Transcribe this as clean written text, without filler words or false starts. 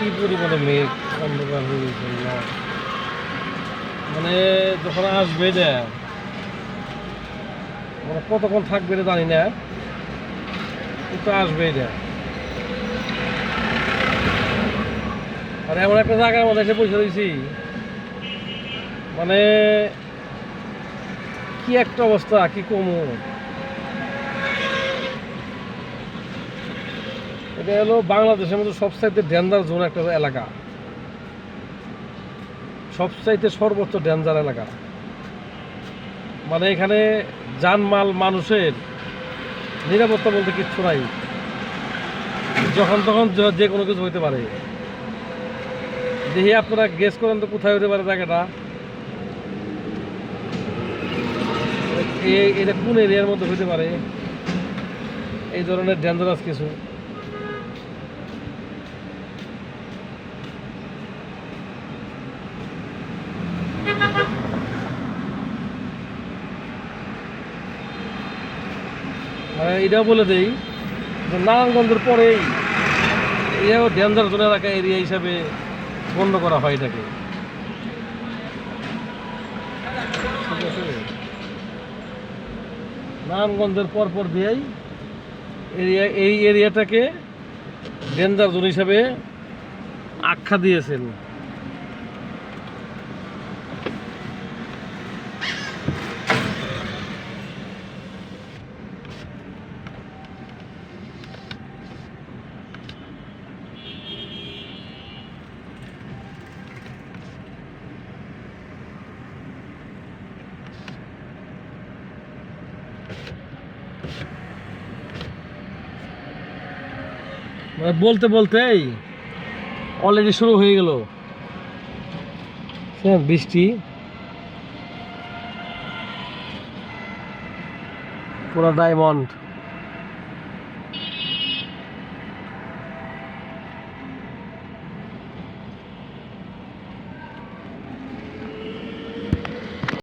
কি পরিমাণে মেঘ অন্ধকার হয়ে গেছে না, মানে যখন আসবে না মানে কতক্ষণ থাকবে রে জানি না, কিন্তু আসবেই না। আর এমন একটা জায়গার মধ্যে এসে পৌঁছে দিয়েছি, মানে কি একটা অবস্থা, কি কমু। এটা হলো বাংলাদেশের মধ্যে সবচাইতে ডেঞ্জার জোন একটা এলাকা, সবচাইতে সর্বোচ্চ ডেঞ্জার এলাকা। মানে এখানে জানমাল মানুষের নিরাপত্তা বলতে কিচ্ছু নাই, যখন তখন যে কোনো কিছু হইতে পারে। দেখি আপনারা গেস করেন তো কোথায় হতে পারে জায়গাটা, এটা কোন এরিয়ার মধ্যে হইতে পারে এই ধরনের ডেঞ্জারাস কিছু। এটাও বলে দেই যে নারায়ণগঞ্জের পরেই এও ডেঞ্জার জোন এলাকা এরিয়া হিসাবে গণ্য করা হয় এটাকে, ঠিক আছে। নারায়ণগঞ্জের পরপর দিয়েই এই এরিয়াটাকে ডেঞ্জার জোন হিসাবে আখ্যা দিয়েছেন। মানে বলতে বলতেই অলরেডি শুরু হয়ে গেল বৃষ্টি, পুরো ডায়মন্ড।